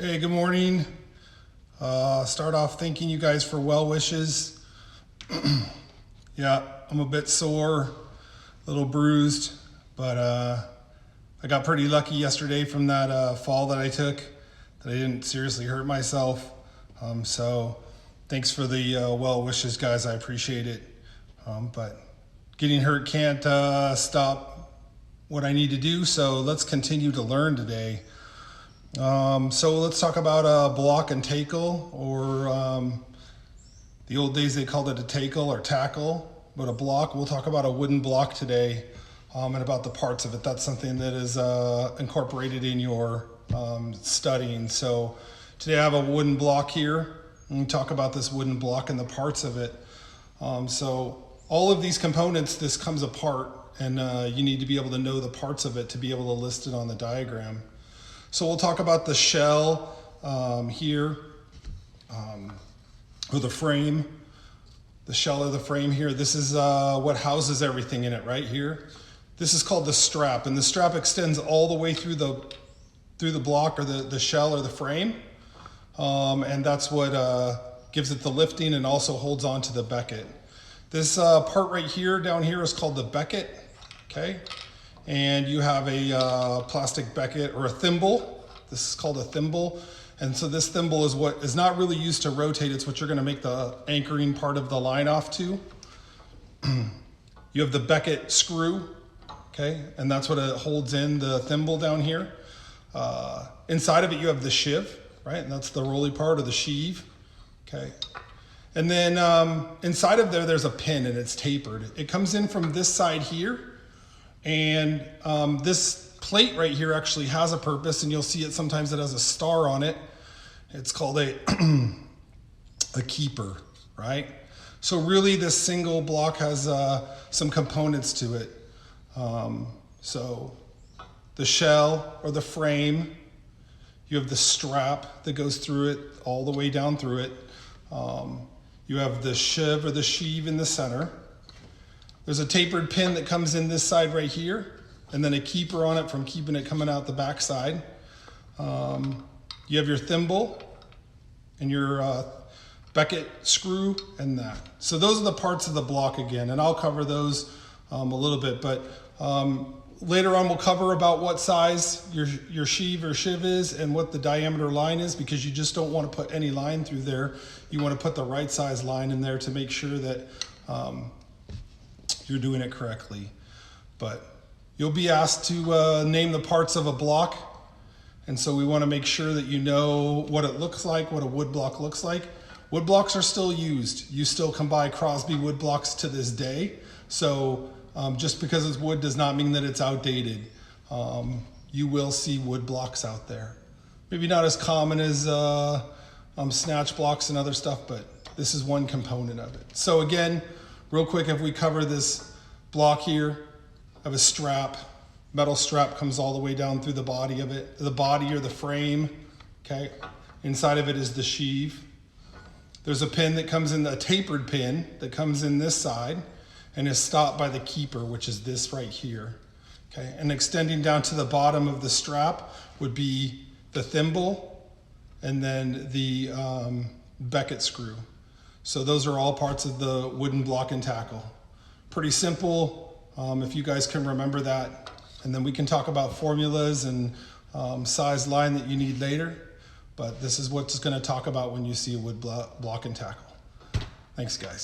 Hey, good morning. Start off thanking you guys for well wishes. Yeah, I'm a bit sore, a little bruised, but I got pretty lucky yesterday from that fall that I took, that I didn't seriously hurt myself. So thanks for the well wishes, guys. I appreciate it. But getting hurt can't stop what I need to do, so let's continue to learn today. So let's talk about block and tackle, or the old days they called it a tackle or tackle, but a block. We'll talk about a wooden block today, and about the parts of it. That's something that is incorporated in your studying. So today I have a wooden block here, and we talk about this wooden block and the parts of it. So all of these components, this comes apart, and you need to be able to know the parts of it to be able to list it on the diagram. So we'll talk about the shell here, or the frame, the shell of the frame here. This is what houses everything in it right here. This is called the strap, and the strap extends all the way through the block, or the shell or the frame, and that's what gives it the lifting and also holds on to the becket. This part right here, down here, is called the becket, okay? And you have a plastic becket or a thimble. This is called a thimble. And so this thimble is what is not really used to rotate. It's what you're gonna make the anchoring part of the line off to. You have the becket screw, okay? And that's what it holds in the thimble down here. Inside of it, you have the sheave, right? And that's the rolly part, or the sheave, okay? And then inside of there's a pin, and it's tapered. It comes in from this side here. And this plate right here actually has a purpose, and you'll see it sometimes. It has a star on it. It's called a keeper, right? So really this single block has some components to it. So the shell or the frame, you have the strap that goes through it, all the way down through it. You have the sheave or the sheave in the center. There's a tapered pin that comes in this side right here, and then a keeper on it from keeping it coming out the back side. You have your thimble and your becket screw and that. So those are the parts of the block again, and I'll cover those a little bit, but later on we'll cover about what size your sheave or sheave is and what the diameter line is, because you just don't want to put any line through there. You want to put the right size line in there to make sure that you're doing it correctly. But you'll be asked to name the parts of a block, and so we want to make sure that you know what it looks like, what a wood block looks like. Wood blocks are still used. You still can buy Crosby wood blocks to this day, so just because it's wood does not mean that it's outdated. You will see wood blocks out there. Maybe not as common as snatch blocks and other stuff, but this is one component of it. So again, real quick, if we cover this block here, I have a strap. Metal strap comes all the way down through the body of it, the body or the frame, okay? Inside of it is the sheave. There's a pin that comes in, a tapered pin that comes in this side and is stopped by the keeper, which is this right here, okay? And extending down to the bottom of the strap would be the thimble and then the becket screw. So those are all parts of the wooden block and tackle. Pretty simple, if you guys can remember that. And then we can talk about formulas and size line that you need later. But this is what's going to talk about when you see a wood block and tackle. Thanks, guys.